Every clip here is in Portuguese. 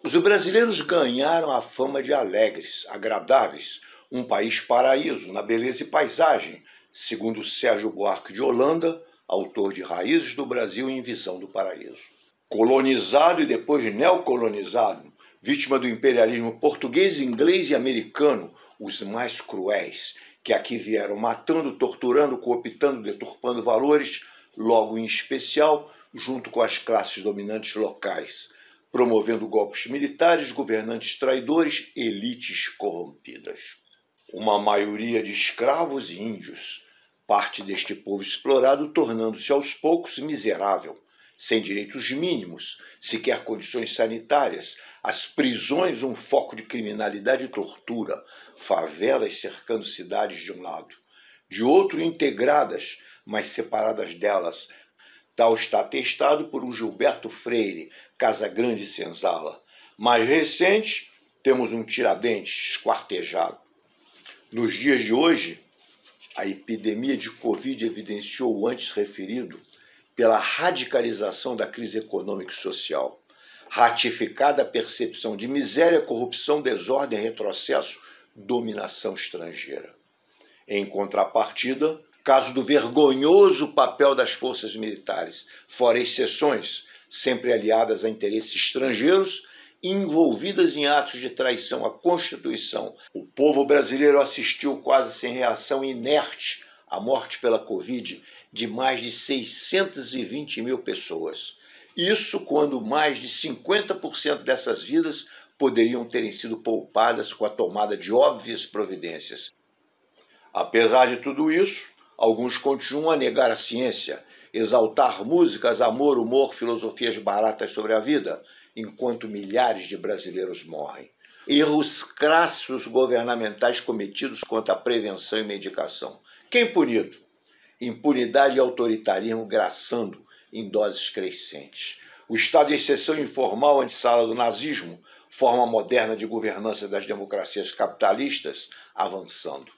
Os brasileiros ganharam a fama de alegres, agradáveis, um país paraíso na beleza e paisagem, segundo Sérgio Buarque de Holanda, autor de Raízes do Brasil em Visão do Paraíso. Colonizado e depois neocolonizado, vítima do imperialismo português, inglês e americano, os mais cruéis, que aqui vieram matando, torturando, cooptando, deturpando valores, logo em especial, junto com as classes dominantes locais, promovendo golpes militares, governantes traidores, elites corrompidas. Uma maioria de escravos e índios, parte deste povo explorado tornando-se aos poucos miserável, sem direitos mínimos, sequer condições sanitárias, as prisões um foco de criminalidade e tortura, favelas cercando cidades de um lado, de outro integradas, mas separadas delas. Tal está atestado por um Gilberto Freire, Casagrande e Senzala. Mais recente, temos um Tiradentes esquartejado. Nos dias de hoje, a epidemia de Covid evidenciou o antes referido pela radicalização da crise econômica e social, ratificada a percepção de miséria, corrupção, desordem, retrocesso, dominação estrangeira. Em contrapartida, caso do vergonhoso papel das forças militares, fora exceções, sempre aliadas a interesses estrangeiros, envolvidas em atos de traição à Constituição. O povo brasileiro assistiu quase sem reação, inerte, à morte pela Covid de mais de 620 mil pessoas. Isso quando mais de 50% dessas vidas poderiam terem sido poupadas com a tomada de óbvias providências. Apesar de tudo isso, alguns continuam a negar a ciência, exaltar músicas, amor, humor, filosofias baratas sobre a vida, enquanto milhares de brasileiros morrem. Erros crassos governamentais cometidos contra a prevenção e medicação. Quem punido? Impunidade e autoritarismo graçando em doses crescentes. O estado de exceção informal antessala do nazismo, forma moderna de governança das democracias capitalistas, avançando.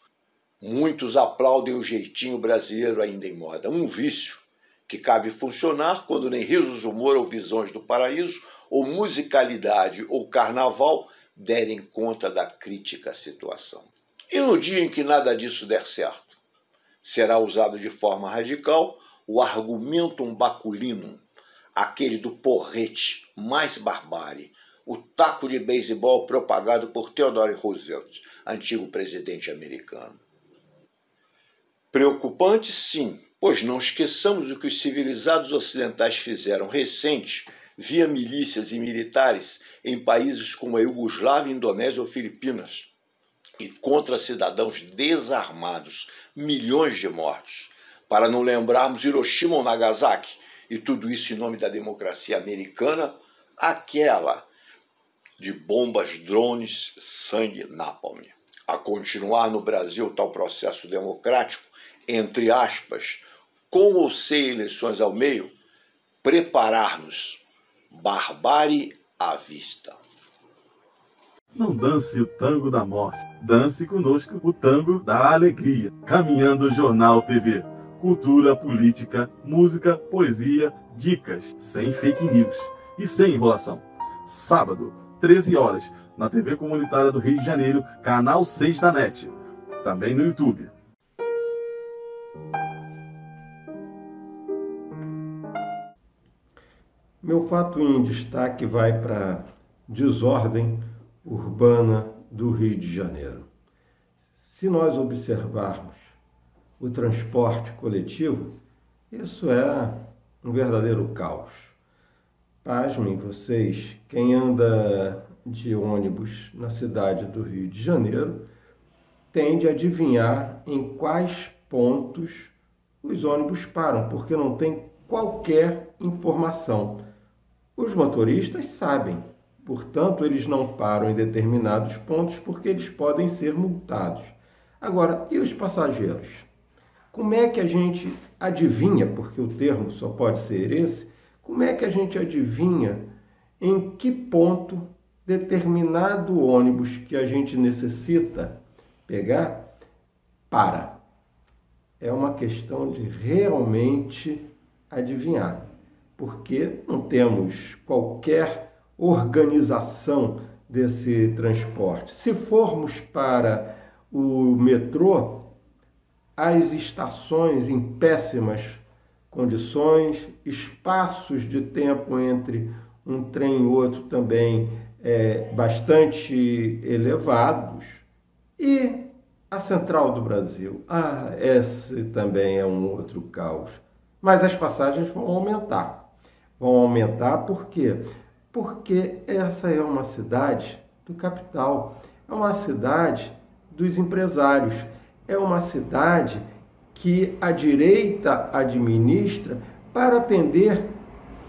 Muitos aplaudem o jeitinho brasileiro ainda em moda, um vício que cabe funcionar quando nem risos, humor ou visões do paraíso, ou musicalidade ou carnaval derem conta da crítica à situação. E no dia em que nada disso der certo, será usado de forma radical o argumentum baculinum, aquele do porrete, mais barbárie, o taco de beisebol propagado por Theodore Roosevelt, antigo presidente americano. Preocupante, sim, pois não esqueçamos o que os civilizados ocidentais fizeram recente via milícias e militares em países como a Iugoslávia, Indonésia ou Filipinas, e contra cidadãos desarmados, milhões de mortos, para não lembrarmos Hiroshima ou Nagasaki, e tudo isso em nome da democracia americana, aquela de bombas, drones, sangue, napalm. A continuar no Brasil tal processo democrático, entre aspas, com ou sem eleições ao meio, preparar-nos, barbárie à vista. Não dance o tango da morte, dance conosco o tango da alegria. Caminhando Jornal TV, cultura, política, música, poesia, dicas, sem fake news e sem enrolação. Sábado, 13 horas, na TV Comunitária do Rio de Janeiro, canal 6 da NET. Também no YouTube. Meu fato em destaque vai para a desordem urbana do Rio de Janeiro. Se nós observarmos o transporte coletivo, isso é um verdadeiro caos. Pasmem vocês, quem anda de ônibus na cidade do Rio de Janeiro tende a adivinhar em quais pontos os ônibus param, porque não tem qualquer informação. Os motoristas sabem, Portanto, eles não param em determinados pontos porque eles podem ser multados. Agora, e os passageiros? Como é que a gente adivinha, porque o termo só pode ser esse, como é que a gente adivinha em que ponto determinado ônibus que a gente necessita pegar para? É uma questão de realmente adivinhar, porque não temos qualquer organização desse transporte. Se formos para o metrô, as estações em péssimas condições, espaços de tempo entre um trem e outro também bastante elevados. E a Central do Brasil? Esse também é um outro caos. Mas as passagens vão aumentar. Vão aumentar por quê? Porque essa é uma cidade do capital, é uma cidade dos empresários, é uma cidade que a direita administra para atender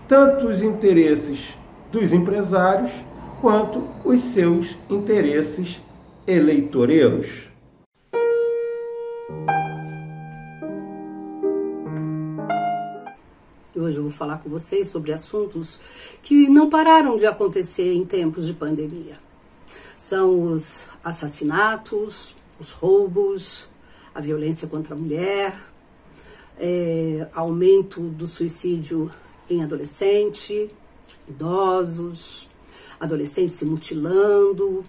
tanto os interesses dos empresários quanto os seus interesses eleitoreiros. Hoje eu vou falar com vocês sobre assuntos que não pararam de acontecer em tempos de pandemia. São os assassinatos, os roubos, a violência contra a mulher, aumento do suicídio em adolescente, idosos, adolescentes se mutilando.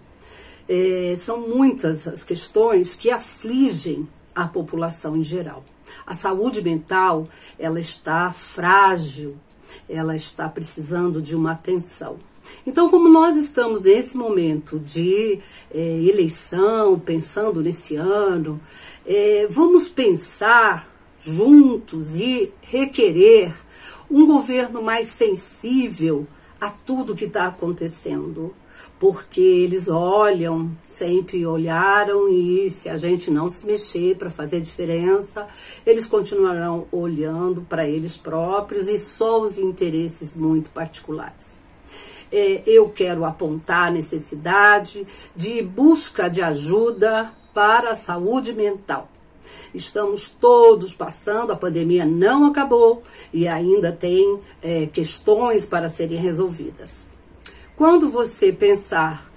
São muitas as questões que afligem a população em geral. A saúde mental, ela está frágil, ela está precisando de uma atenção. Então, como nós estamos nesse momento de eleição, pensando nesse ano, vamos pensar juntos e requerer um governo mais sensível a tudo que está acontecendo. Porque eles olham, sempre olharam, e se a gente não se mexer para fazer diferença, eles continuarão olhando para eles próprios e só os interesses muito particulares. Eu quero apontar a necessidade de busca de ajuda para a saúde mental. Estamos todos passando, a pandemia não acabou e ainda tem questões para serem resolvidas. Quando você pensar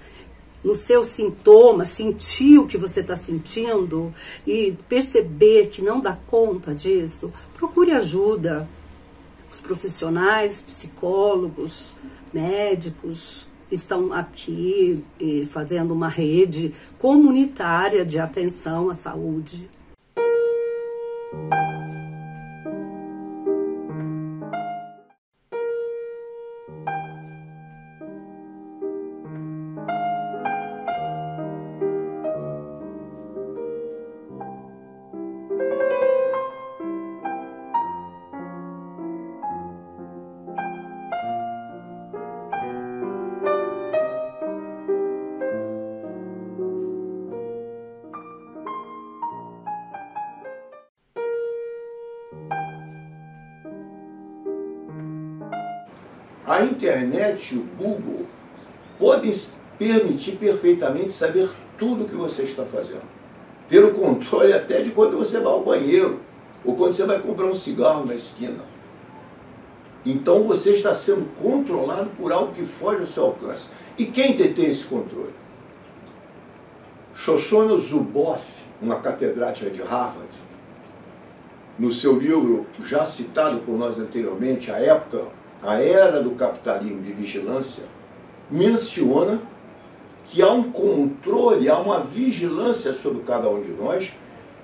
no seu sintoma, sentir o que você está sentindo e perceber que não dá conta disso, procure ajuda. Os profissionais, psicólogos, médicos estão aqui fazendo uma rede comunitária de atenção à saúde. A internet e o Google podem permitir perfeitamente saber tudo o que você está fazendo. Ter o controle até de quando você vai ao banheiro ou quando você vai comprar um cigarro na esquina. Então você está sendo controlado por algo que foge ao seu alcance. E quem detém esse controle? Shoshana Zuboff, uma catedrática de Harvard, no seu livro já citado por nós anteriormente, A Era do Capitalismo de Vigilância, menciona que há um controle, há uma vigilância sobre cada um de nós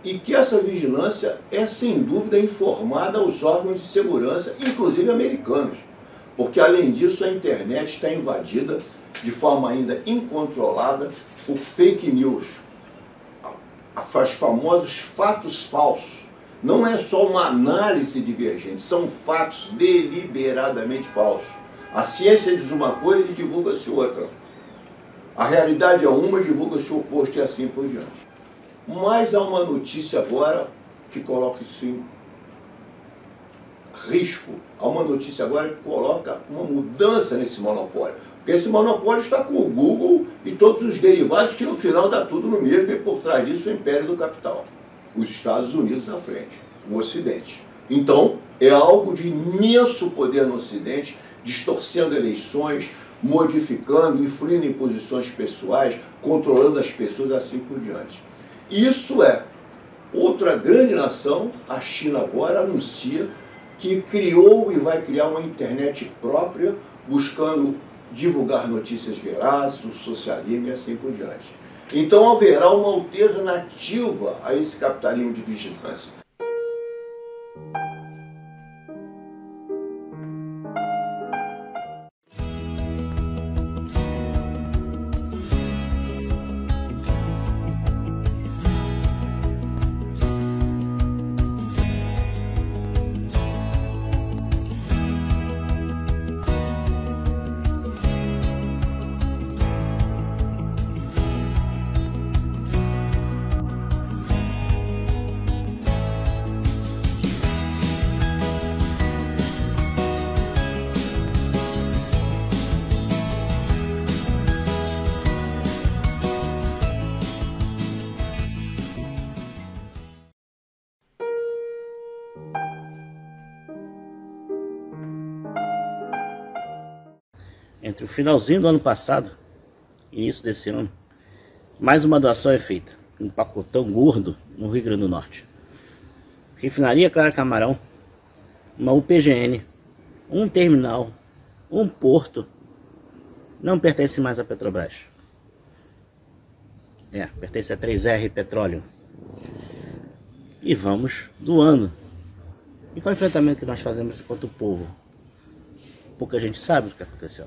e que essa vigilância é, sem dúvida, informada aos órgãos de segurança, inclusive americanos. Porque, além disso, a internet está invadida de forma ainda incontrolada por fake news, os famosos fatos falsos. Não é só uma análise divergente, são fatos deliberadamente falsos. A ciência diz uma coisa e divulga-se outra. A realidade é uma e divulga-se o oposto e assim por diante. Mas há uma notícia agora que coloca isso em risco. Há uma notícia agora que coloca uma mudança nesse monopólio. Porque esse monopólio está com o Google e todos os derivados, que no final dá tudo no mesmo, e por trás disso o império do capital. Os Estados Unidos à frente, o Ocidente. Então, é algo de imenso poder no Ocidente, distorcendo eleições, modificando, influindo em posições pessoais, controlando as pessoas, assim por diante. Isso é outra grande nação, a China agora anuncia que criou e vai criar uma internet própria, buscando divulgar notícias verazes, o socialismo e assim por diante. Então haverá uma alternativa a esse capitalismo de vigilância. Entre o finalzinho do ano passado e início desse ano, mais uma doação é feita, um pacotão gordo no Rio Grande do Norte. Refinaria Clara Camarão, uma UPGN, um terminal, um porto, não pertence mais à Petrobras. Pertence a 3R Petróleo. E vamos doando. E qual é o enfrentamento que nós fazemos enquanto povo? Pouca gente sabe o que aconteceu.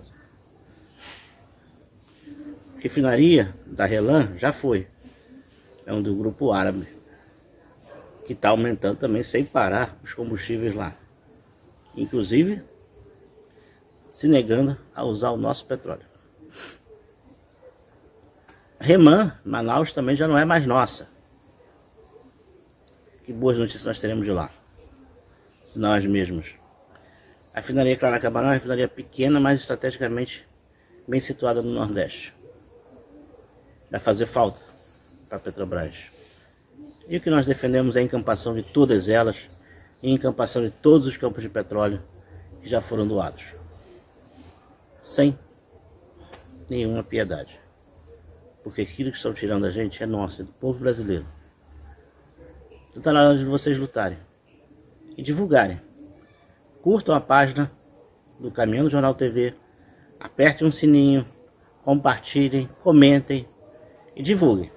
Refinaria da Relan já foi. É um do grupo árabe, que está aumentando também sem parar os combustíveis lá. Inclusive, se negando a usar o nosso petróleo. Reman, Manaus, também já não é mais nossa. Que boas notícias nós teremos de lá, se não as mesmas. A refinaria Clara Camarão é uma refinaria pequena, mas estrategicamente bem situada no Nordeste. Vai fazer falta para a Petrobras. E o que nós defendemos é a encampação de todas elas e a encampação de todos os campos de petróleo que já foram doados. Sem nenhuma piedade. Porque aquilo que estão tirando a gente é nosso, é do povo brasileiro. Então está na hora de vocês lutarem e divulgarem. Curtam a página do Caminhando Jornal TV, apertem um sininho, compartilhem, comentem e divulguem.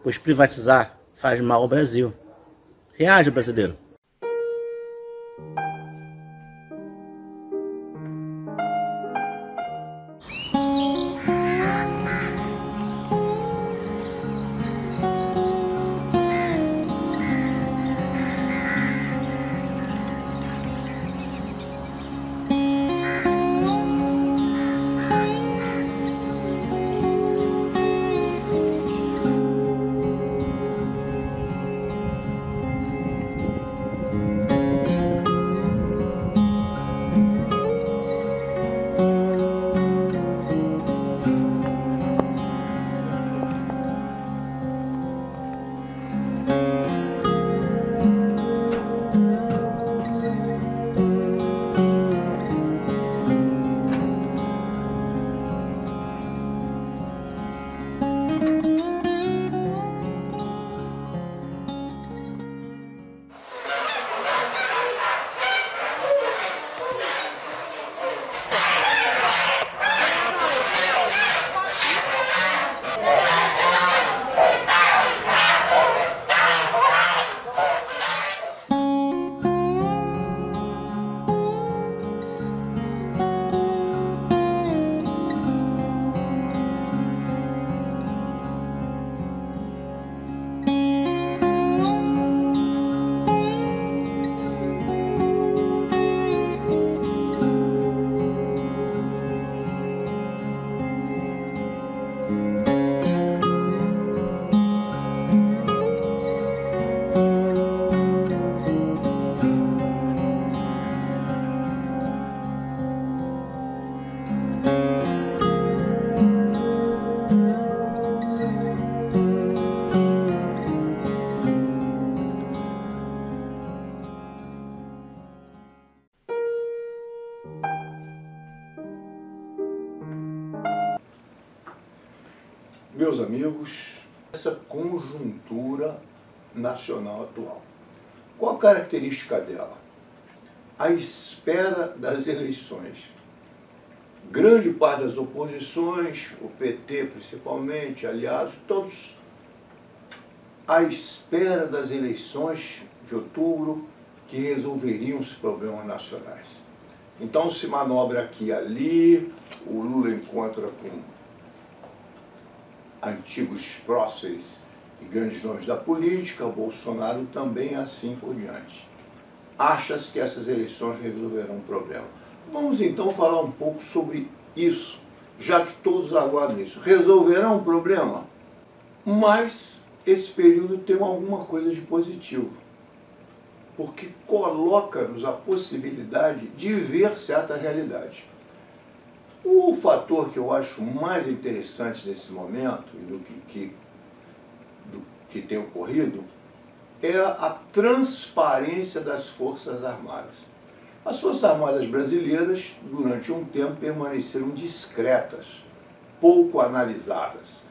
Pois privatizar faz mal ao Brasil. Reaja, brasileiro. amigos, essa conjuntura nacional atual. Qual a característica dela? A espera das eleições. Grande parte das oposições, o PT principalmente, aliados, todos à espera das eleições de outubro que resolveriam os problemas nacionais. Então se manobra aqui e ali, o Lula encontra com antigos próceres e grandes nomes da política, o Bolsonaro também, assim por diante. Acha-se que essas eleições resolverão o problema. Vamos então falar um pouco sobre isso, já que todos aguardam isso. Resolverão o problema? Mas esse período tem alguma coisa de positivo, porque coloca-nos a possibilidade de ver certa realidade. O fator que eu acho mais interessante nesse momento e do que tem ocorrido é a transparência das Forças Armadas. As Forças Armadas brasileiras, durante um tempo, permaneceram discretas, pouco analisadas.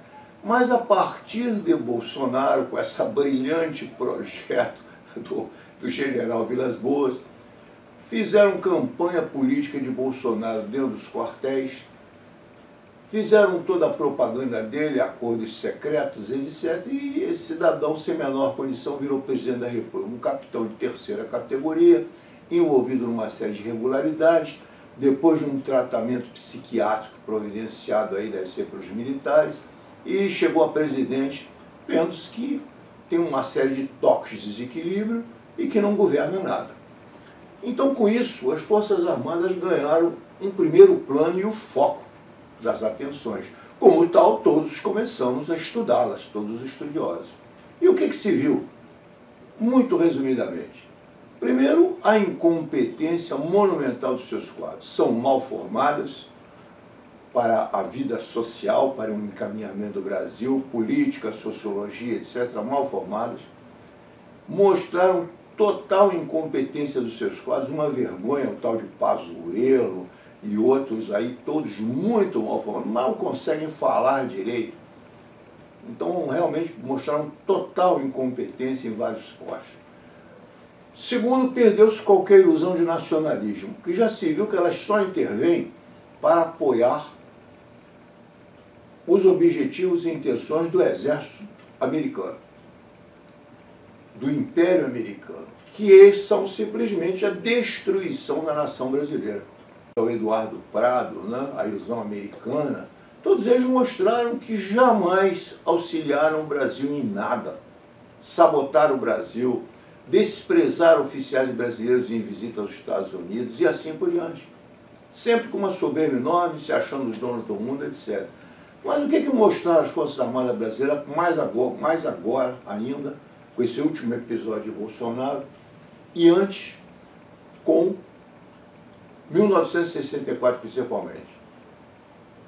Mas a partir de Bolsonaro, com esse brilhante projeto do general Vilas Boas, fizeram campanha política de Bolsonaro dentro dos quartéis, fizeram toda a propaganda dele, acordos secretos, etc. E esse cidadão sem menor condição virou presidente da República, um capitão de terceira categoria, envolvido numa série de irregularidades, depois de um tratamento psiquiátrico providenciado aí, deve ser para os militares, e chegou a presidente, vendo-se que tem uma série de toques de desequilíbrio e que não governa nada. Então, com isso, as Forças Armadas ganharam um primeiro plano e o foco das atenções. Como tal, todos começamos a estudá-las, todos os estudiosos. E o que se viu? Muito resumidamente. Primeiro, a incompetência monumental dos seus quadros. São mal formadas para a vida social, para um encaminhamento do Brasil, política, sociologia, etc., mal formadas. Mostraram total incompetência dos seus quadros, uma vergonha, o tal de Pazuello e outros aí, todos muito mal formados, mal conseguem falar direito. Então, realmente mostraram total incompetência em vários postos. Segundo, perdeu-se qualquer ilusão de nacionalismo, que já se viu que elas só intervêm para apoiar os objetivos e intenções do exército americano, do Império Americano, que são simplesmente a destruição da nação brasileira. O Eduardo Prado, né, a ilusão americana, todos eles mostraram que jamais auxiliaram o Brasil em nada, sabotaram o Brasil, desprezaram oficiais brasileiros em visita aos Estados Unidos e assim por diante. Sempre com uma soberba enorme, se achando os donos do mundo, etc. Mas o que mostraram as Forças Armadas brasileiras, mais agora ainda, com esse último episódio de Bolsonaro, e antes, com 1964 principalmente?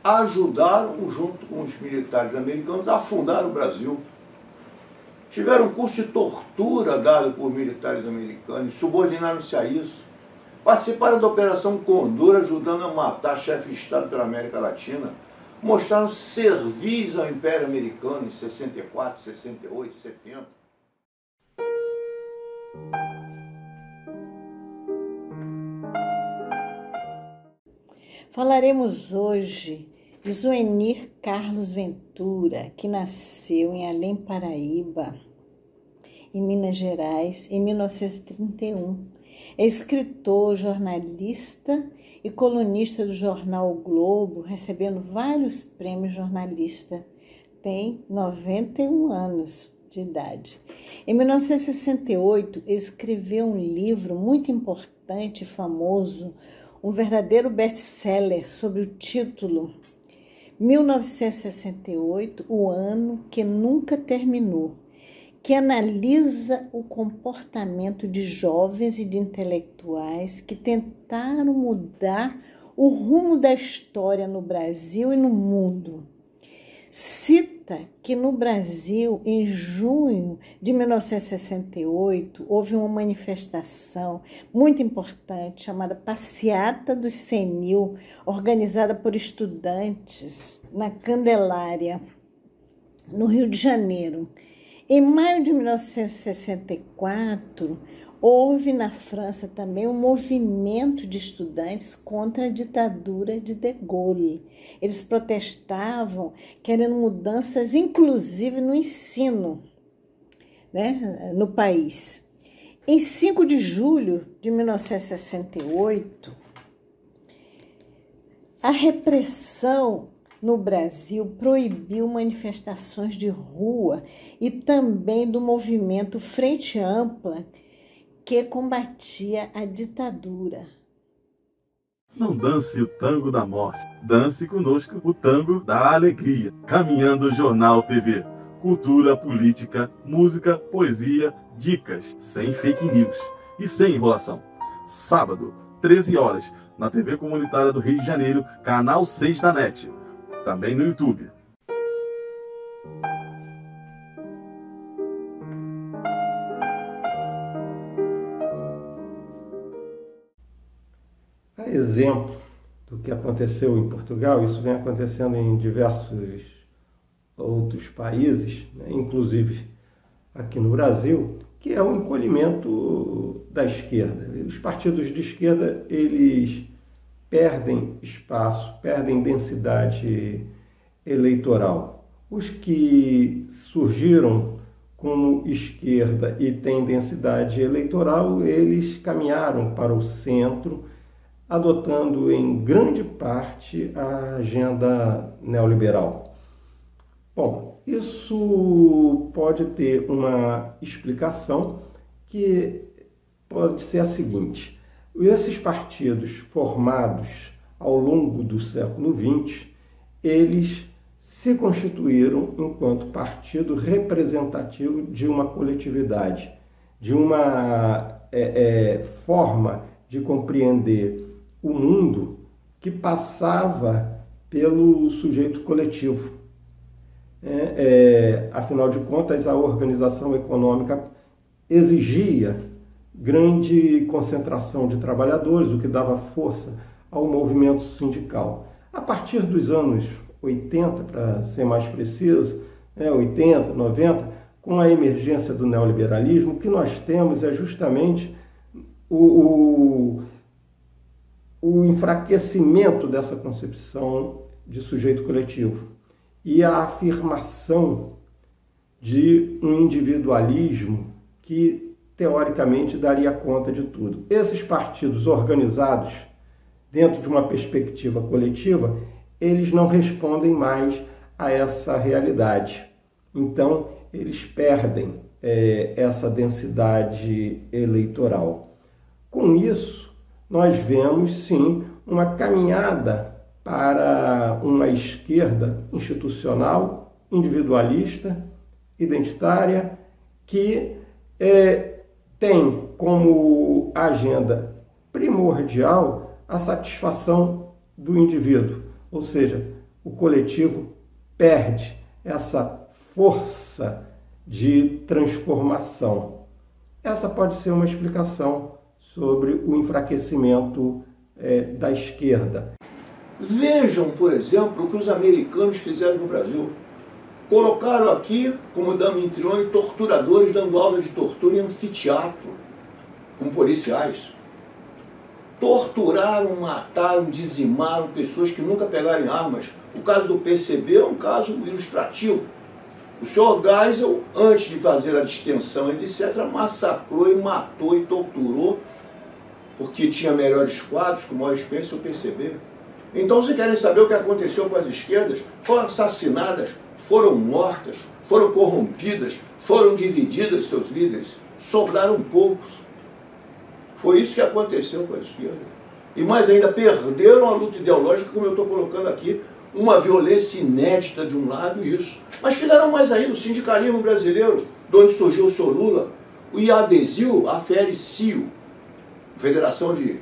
Ajudaram, junto com os militares americanos, a afundar o Brasil. Tiveram um curso de tortura dado por militares americanos, subordinaram-se a isso. Participaram da Operação Condor, ajudando a matar chefes de Estado pela América Latina. Mostraram serviço ao Império Americano em 64, 68, 70. Falaremos hoje de Zuenir Carlos Ventura, que nasceu em Além Paraíba, em Minas Gerais, em 1931. É escritor, jornalista e colunista do jornal O Globo, recebendo vários prêmios jornalista. Tem 91 anos de idade. Em 1968, escreveu um livro muito importante e famoso, um verdadeiro best-seller, sobre o título 1968, o ano que nunca terminou, que analisa o comportamento de jovens e de intelectuais que tentaram mudar o rumo da história no Brasil e no mundo. Cita que no Brasil, em junho de 1968, houve uma manifestação muito importante chamada Passeata dos 100 Mil, organizada por estudantes na Candelária. no Rio de Janeiro. Em maio de 1964, houve na França também um movimento de estudantes contra a ditadura de De Gaulle. Eles protestavam, querendo mudanças, inclusive no ensino, né, no país. Em 5 de julho de 1968, a repressão no Brasil proibiu manifestações de rua e também do movimento Frente Ampla, que combatia a ditadura. Não dance o tango da morte, dance conosco o tango da alegria. Caminhando Jornal TV, cultura, política, música, poesia, dicas, sem fake news e sem enrolação. Sábado, 13 horas, na TV Comunitária do Rio de Janeiro, canal 6 da NET. Também no YouTube. A exemplo do que aconteceu em Portugal, isso vem acontecendo em diversos outros países, né, inclusive aqui no Brasil, que é o encolhimento da esquerda. Os partidos de esquerda, eles perdem espaço, perdem densidade eleitoral. Os que surgiram como esquerda e têm densidade eleitoral, eles caminharam para o centro, adotando em grande parte a agenda neoliberal. Bom, isso pode ter uma explicação que pode ser a seguinte: esses partidos formados ao longo do século XX, eles se constituíram enquanto partido representativo de uma coletividade, de uma forma de compreender o mundo que passava pelo sujeito coletivo. Afinal de contas, a organização econômica exigia grande concentração de trabalhadores, o que dava força ao movimento sindical. A partir dos anos 80, para ser mais preciso, 80, 90, com a emergência do neoliberalismo, o que nós temos é justamente o enfraquecimento dessa concepção de sujeito coletivo e a afirmação de um individualismo que, teoricamente, daria conta de tudo. Esses partidos organizados dentro de uma perspectiva coletiva, eles não respondem mais a essa realidade. Então, eles perdem essa densidade eleitoral. Com isso, nós vemos, sim, uma caminhada para uma esquerda institucional, individualista, identitária, que tem como agenda primordial a satisfação do indivíduo, ou seja, o coletivo perde essa força de transformação. Essa pode ser uma explicação sobre o enfraquecimento da esquerda. Vejam, por exemplo, o que os americanos fizeram no Brasil. Colocaram aqui, como Dame Intrione, torturadores dando aula de tortura em anfiteatro, com policiais. Torturaram, mataram, dizimaram pessoas que nunca pegaram armas. O caso do PCB é um caso ilustrativo. O senhor Geisel, antes de fazer a distensão, etc., massacrou e matou e torturou, porque tinha melhores quadros, como o Spencer e o PCB. Então, se querem saber o que aconteceu com as esquerdas, foram assassinadas, foram mortas, foram corrompidas, foram divididas seus líderes, sobraram poucos. Foi isso que aconteceu com a esquerda. E mais ainda, perderam a luta ideológica, como eu estou colocando aqui, uma violência inédita de um lado, isso. Mas fizeram mais ainda, o sindicalismo brasileiro, de onde surgiu o senhor Lula, o IADESIL, a FERI-CIO, Federação de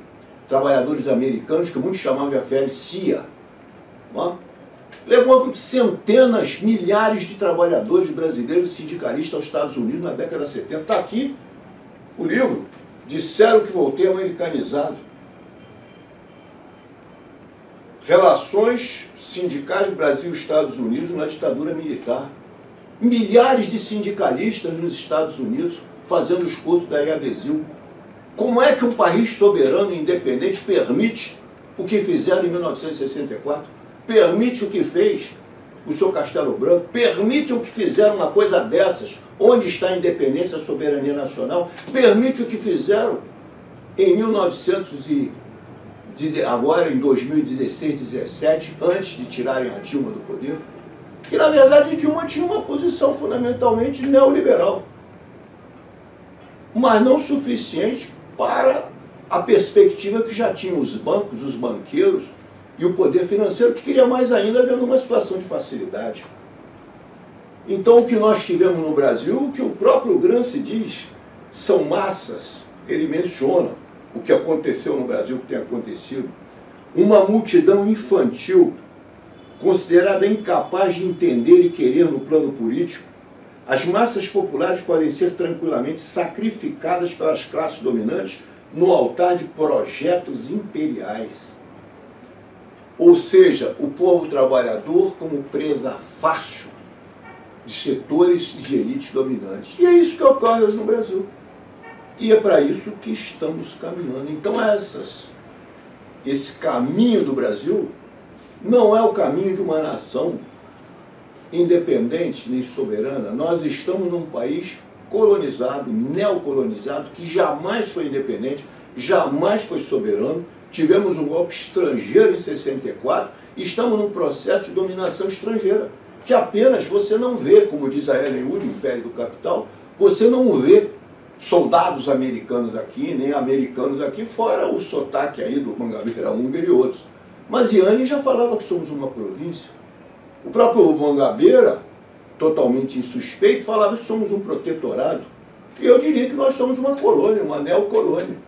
Trabalhadores Americanos, que muitos chamavam de FERI-CIA, levou centenas, milhares de trabalhadores brasileiros e sindicalistas aos Estados Unidos na década de 70. Está aqui o livro. Disseram que voltei americanizado. Relações sindicais Brasil-Estados Unidos na ditadura militar. Milhares de sindicalistas nos Estados Unidos fazendo os cursos da EADSIL. Como é que um país soberano e independente permite o que fizeram em 1964? Permite o que fez o seu Castelo Branco? Permite o que fizeram uma coisa dessas? Onde está a independência e a soberania nacional? Permite o que fizeram em 1916, agora em 2016, 17, antes de tirarem a Dilma do poder? Que na verdade Dilma tinha uma posição fundamentalmente neoliberal, mas não suficiente para a perspectiva que já tinham os bancos, os banqueiros e o poder financeiro, que queria mais ainda vendo uma situação de facilidade. Então o que nós tivemos no Brasil, o que o próprio Gramsci diz, são massas. Ele menciona o que aconteceu no Brasil, o que tem acontecido. Uma multidão infantil, considerada incapaz de entender e querer no plano político. As massas populares podem ser tranquilamente sacrificadas pelas classes dominantes no altar de projetos imperiais. Ou seja, o povo trabalhador como presa fácil de setores de elites dominantes. E é isso que ocorre hoje no Brasil. E é para isso que estamos caminhando. Então esse caminho do Brasil não é o caminho de uma nação independente nem soberana. Nós estamos num país colonizado, neocolonizado, que jamais foi independente, jamais foi soberano. Tivemos um golpe estrangeiro em 64 e estamos num processo de dominação estrangeira, que apenas você não vê, como diz a Ellen Wood, Império do Capital, você não vê soldados americanos aqui, nem americanos aqui, fora o sotaque aí do Mangabeira húngaro e outros. Mas Yanin já falava que somos uma província. O próprio Mangabeira, totalmente insuspeito, falava que somos um protetorado. E eu diria que nós somos uma colônia, uma neocolônia.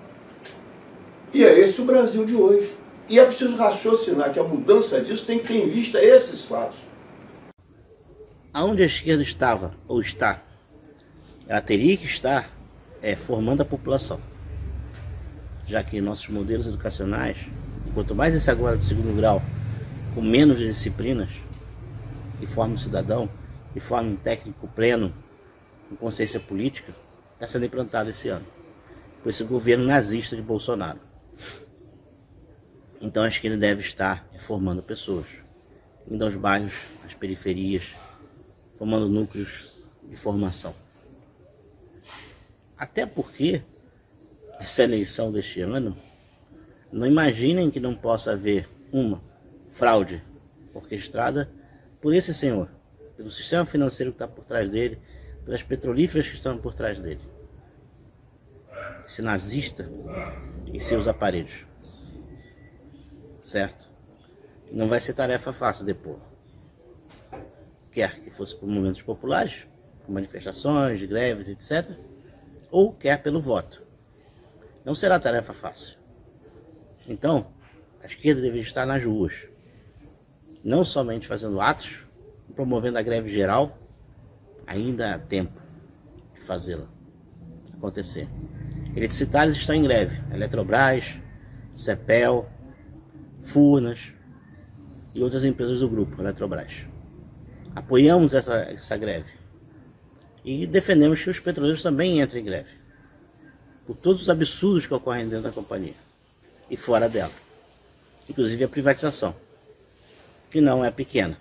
E é esse o Brasil de hoje. E é preciso raciocinar que a mudança disso tem que ter em vista esses fatos. Aonde a esquerda estava, ou está, ela teria que estar formando a população. Já que nossos modelos educacionais, quanto mais esse agora de segundo grau, com menos disciplinas, que forma um cidadão, que forma um técnico pleno, com consciência política, está sendo implantado esse ano, por esse governo nazista de Bolsonaro. Então a esquerda deve estar formando pessoas, indo aos bairros, às periferias, formando núcleos de formação. Até porque essa eleição deste ano, não imaginem que não possa haver uma fraude orquestrada por esse senhor, pelo sistema financeiro que está por trás dele, pelas petrolíferas que estão por trás dele. Esse nazista e seus aparelhos. Certo? Não vai ser tarefa fácil depor. Quer que fosse por movimentos populares, por manifestações, greves, etc., ou quer pelo voto. Não será tarefa fácil. Então, a esquerda deveria estar nas ruas, não somente fazendo atos, promovendo a greve geral, ainda há tempo de fazê-la acontecer. Eletricitários estão em greve, Eletrobras, Cepel, Furnas e outras empresas do grupo Eletrobras. Apoiamos essa greve e defendemos que os petroleiros também entrem em greve, por todos os absurdos que ocorrem dentro da companhia e fora dela, inclusive a privatização, que não é pequena.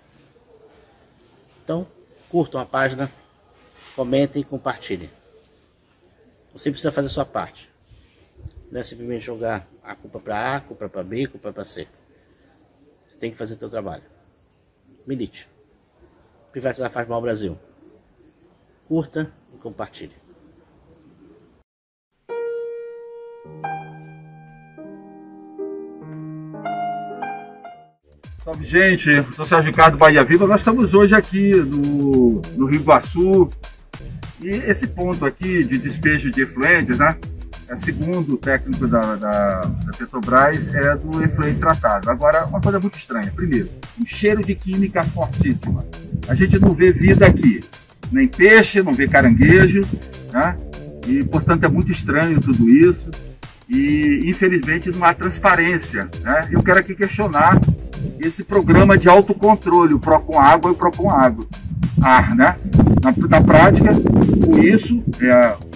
Então, curtam a página, comentem e compartilhem. Você precisa fazer a sua parte. Não é simplesmente jogar a culpa para A, culpa para B, culpa para C. Você tem que fazer o seu trabalho. Milite. Privatizar faz mal ao Brasil. Curta e compartilhe. Salve, gente, eu sou Sérgio Ricardo Bahia Viva. Nós estamos hoje aqui no Rio Iguaçu. E esse ponto aqui de despejo de efluentes, né? Segundo o técnico da Petrobras, é do efluente tratado. Agora, uma coisa muito estranha. Primeiro, um cheiro de química fortíssima. A gente não vê vida aqui. Nem peixe, não vê caranguejo, né? E, portanto, é muito estranho tudo isso. E, infelizmente, não há transparência, né? Eu quero aqui questionar esse programa de autocontrole, o Procon Água e o Procon Água. ar, né? Na prática, com isso,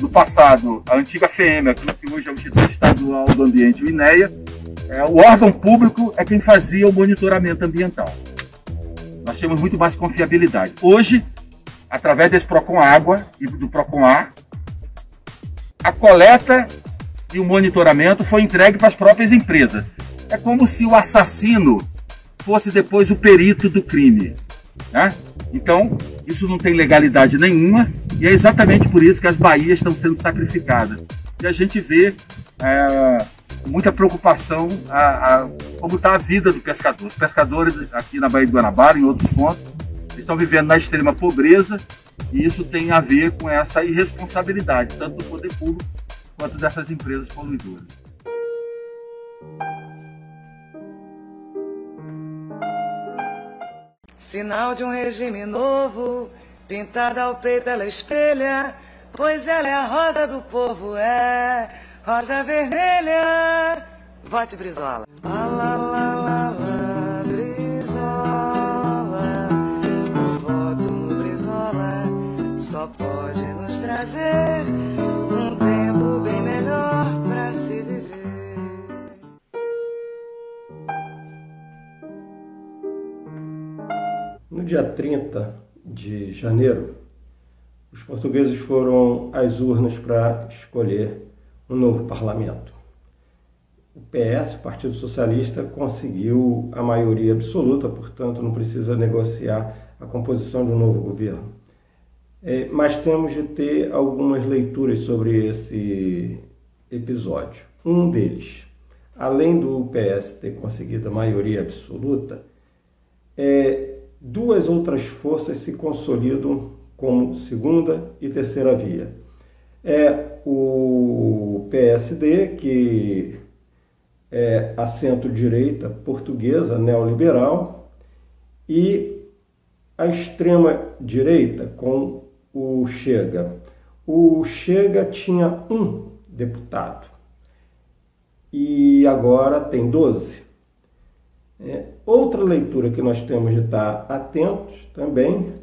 no passado, a antiga FEMA, que hoje é o Instituto Estadual do Ambiente, o INEA, o órgão público é quem fazia o monitoramento ambiental. Nós tínhamos muito mais confiabilidade. Hoje, através desse PROCON Água e do PROCON Ar, a coleta e o monitoramento foi entregue para as próprias empresas. É como se o assassino fosse depois o perito do crime, né? Então, isso não tem legalidade nenhuma e é exatamente por isso que as baías estão sendo sacrificadas. E a gente vê muita preocupação como está a vida do pescador. Os pescadores aqui na Baía de Guanabara, em outros pontos, estão vivendo na extrema pobreza e isso tem a ver com essa irresponsabilidade, tanto do poder público quanto dessas empresas poluidoras. Sinal de um regime novo, pintada ao peito ela espelha, pois ela é a rosa do povo, é rosa vermelha. Vote Brizola. Brizola, o voto no Brizola só pode nos trazer um tempo bem melhor pra se viver. No dia 30 de janeiro, os portugueses foram às urnas para escolher um novo parlamento. O PS, o Partido Socialista, conseguiu a maioria absoluta, portanto não precisa negociar a composição de um novo governo. Mas temos de ter algumas leituras sobre esse episódio. Um deles, além do PS ter conseguido a maioria absoluta, duas outras forças se consolidam como segunda e terceira via. O PSD, que é a centro-direita portuguesa, neoliberal, e a extrema-direita com o Chega. O Chega tinha um deputado e agora tem 12. Outra leitura que nós temos de estar atentos também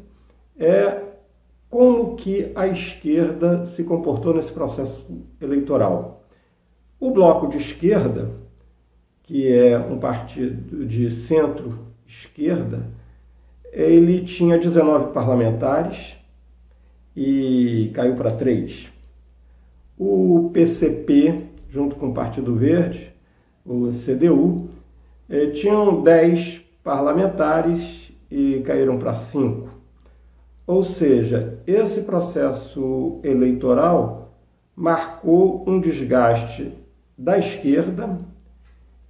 é como que a esquerda se comportou nesse processo eleitoral. O Bloco de Esquerda, que é um partido de centro-esquerda, ele tinha 19 parlamentares e caiu para 3. O PCP, junto com o Partido Verde, o CDU, tinham 10 parlamentares e caíram para 5. Ou seja, esse processo eleitoral marcou um desgaste da esquerda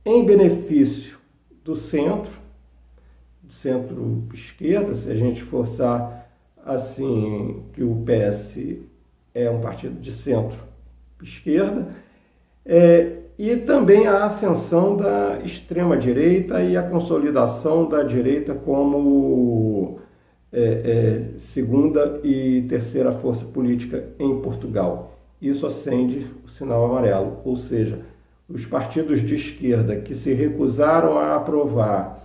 em benefício do centro-esquerda, se a gente forçar assim que o PS é um partido de centro-esquerda, e também a ascensão da extrema-direita e a consolidação da direita como segunda e terceira força política em Portugal. Isso acende o sinal amarelo, ou seja, os partidos de esquerda que se recusaram a aprovar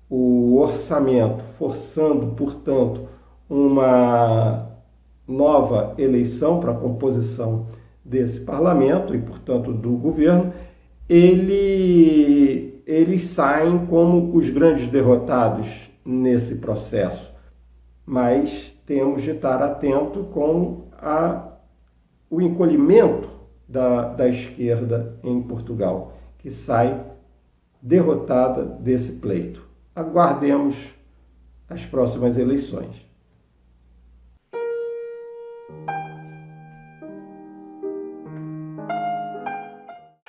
o orçamento, forçando, portanto, uma nova eleição para a composição desse parlamento e, portanto, do governo, eles saem como os grandes derrotados nesse processo. Mas temos de estar atento com o encolhimento da esquerda em Portugal, que sai derrotada desse pleito. Aguardemos as próximas eleições.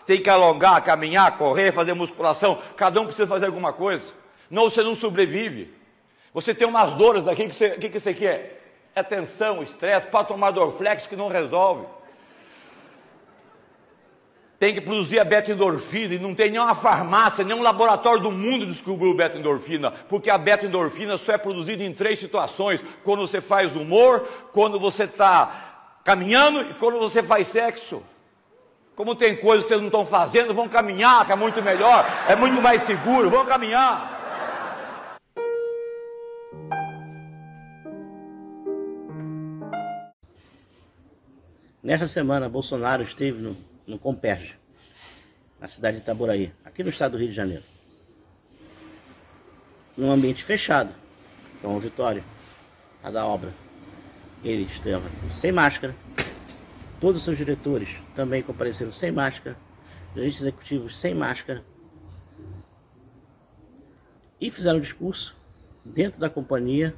Tem que alongar, caminhar, correr, fazer musculação. Cada um precisa fazer alguma coisa. Não, você não sobrevive. Você tem umas dores aqui, que você quer? É tensão, estresse, pode tomar Dorflex que não resolve. Tem que produzir a beta-endorfina e não tem nenhuma farmácia, nenhum laboratório do mundo descobriu beta-endorfina, porque a beta-endorfina só é produzida em 3 situações: quando você faz humor, quando você está caminhando e quando você faz sexo. Como tem coisas que vocês não estão fazendo, vão caminhar, que é muito melhor, é muito mais seguro, vão caminhar. Nesta semana, Bolsonaro esteve no Comperj, na cidade de Itaboraí, aqui no estado do Rio de Janeiro. Num ambiente fechado, que é um auditório, a da obra. Ele estava sem máscara, todos os seus diretores também compareceram sem máscara, gerentes executivos sem máscara, e fizeram um discurso dentro da companhia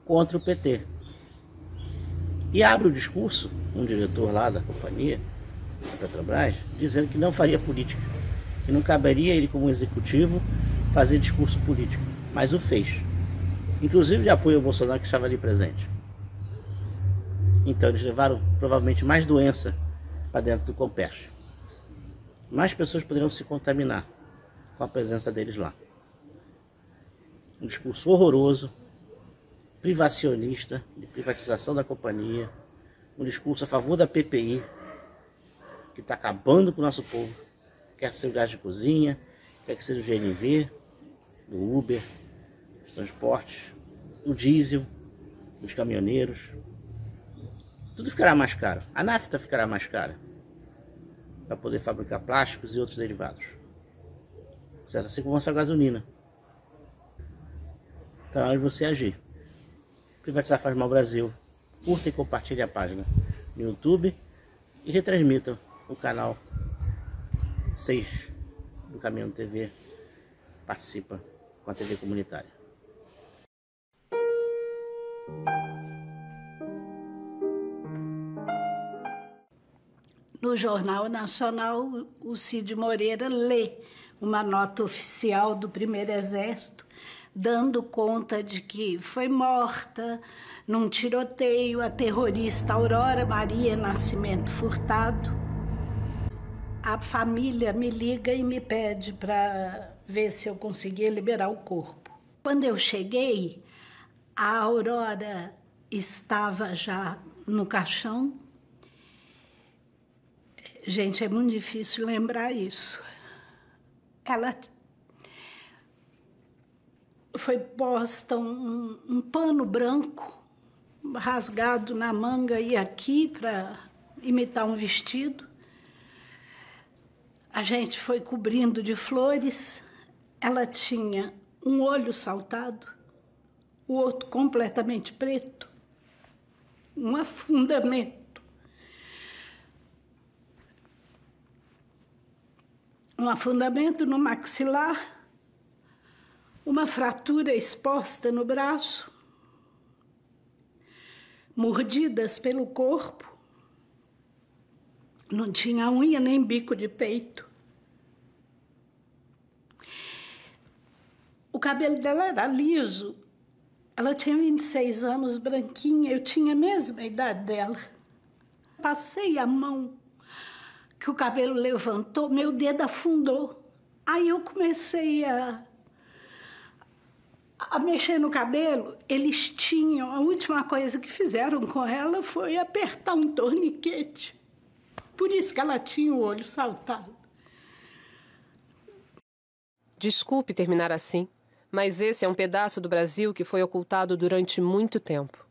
contra o PT. E abre o discurso, um diretor lá da companhia, da Petrobras, dizendo que não faria política, que não caberia ele como executivo fazer discurso político, mas o fez. Inclusive de apoio ao Bolsonaro, que estava ali presente. Então eles levaram provavelmente mais doença para dentro do Comperj. Mais pessoas poderiam se contaminar com a presença deles lá. Um discurso horroroso, privacionista, de privatização da companhia, um discurso a favor da PPI, que está acabando com o nosso povo, quer que seja o gás de cozinha, quer que seja o GNV, do Uber, dos transportes, do diesel, dos caminhoneiros. Tudo ficará mais caro. A nafta ficará mais cara para poder fabricar plásticos e outros derivados. Certo? Assim como a gasolina. Então é hora de você agir. Privatizar faz mal ao Brasil. Curta e compartilhe a página no YouTube e retransmita o canal 6 do Caminhão TV. Participa com a TV comunitária. No Jornal Nacional, o Cid Moreira lê uma nota oficial do Primeiro Exército, dando conta de que foi morta num tiroteio a terrorista Aurora Maria Nascimento Furtado. A família me liga e me pede para ver se eu conseguia liberar o corpo. Quando eu cheguei, a Aurora estava já no caixão. Gente, é muito difícil lembrar isso. Ela foi posta um pano branco rasgado na manga e aqui para imitar um vestido. A gente foi cobrindo de flores. Ela tinha um olho saltado, o outro completamente preto, um afundamento. Um afundamento no maxilar, uma fratura exposta no braço, mordidas pelo corpo, não tinha unha nem bico de peito. O cabelo dela era liso, ela tinha 26 anos, branquinha, eu tinha a mesma idade dela. Passei a mão, que o cabelo levantou, meu dedo afundou. Aí eu comecei a mexer no cabelo. Eles tinham, a última coisa que fizeram com ela foi apertar um torniquete. Por isso que ela tinha o olho saltado. Desculpe terminar assim, mas esse é um pedaço do Brasil que foi ocultado durante muito tempo.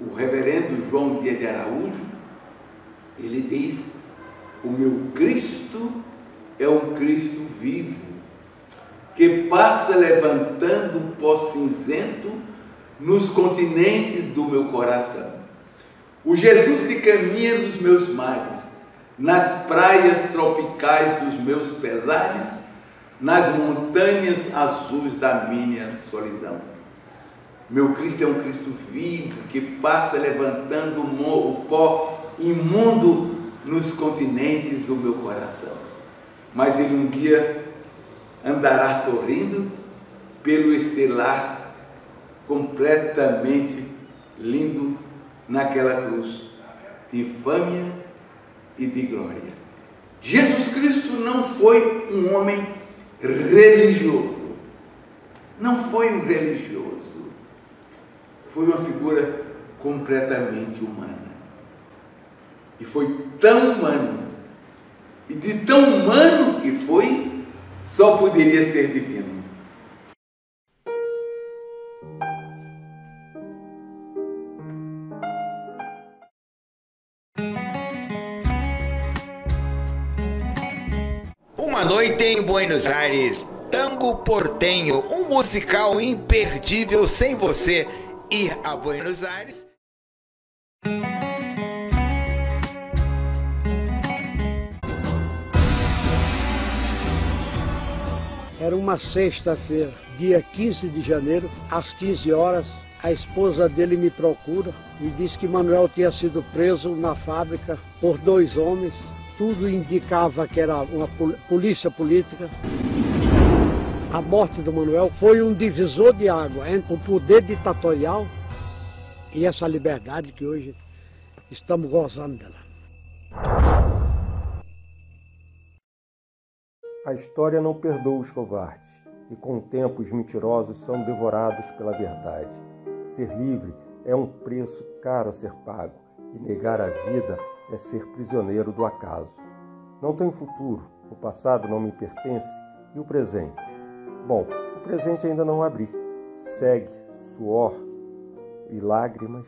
O reverendo João Dias de Araújo, ele diz: o meu Cristo é um Cristo vivo, que passa levantando o pó cinzento nos continentes do meu coração. O Jesus que caminha nos meus mares, nas praias tropicais dos meus pesares, nas montanhas azuis da minha solidão. Meu Cristo é um Cristo vivo, que passa levantando o pó imundo nos continentes do meu coração. Mas ele um dia andará sorrindo pelo estelar completamente lindo naquela cruz de infâmia e de glória. Jesus Cristo não foi um homem religioso, não foi um religioso, foi uma figura completamente humana. E foi tão humano, e de tão humano que foi, só poderia ser divino. Uma noite em Buenos Aires, Tango Porteño, um musical imperdível sem você ir a Buenos Aires. Era uma sexta-feira, dia 15 de janeiro, às 15 horas, a esposa dele me procura e diz que Manuel tinha sido preso na fábrica por 2 homens. Tudo indicava que era uma polícia política. A morte do Manuel foi um divisor de água entre o poder ditatorial e essa liberdade que hoje estamos gozando dela. A história não perdoa os covardes, e com o tempo os mentirosos são devorados pela verdade. Ser livre é um preço caro a ser pago, e negar a vida é ser prisioneiro do acaso. Não tenho futuro, o passado não me pertence, e o presente? Bom, o presente ainda não abri. Segue suor e lágrimas,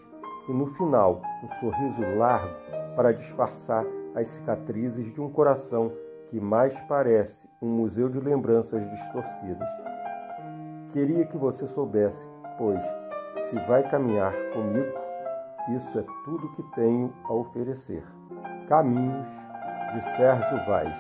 e no final um sorriso largo para disfarçar as cicatrizes de um coração que mais parece um museu de lembranças distorcidas. Queria que você soubesse, pois, se vai caminhar comigo, isso é tudo que tenho a oferecer. Caminhos, de Sérgio Vaz.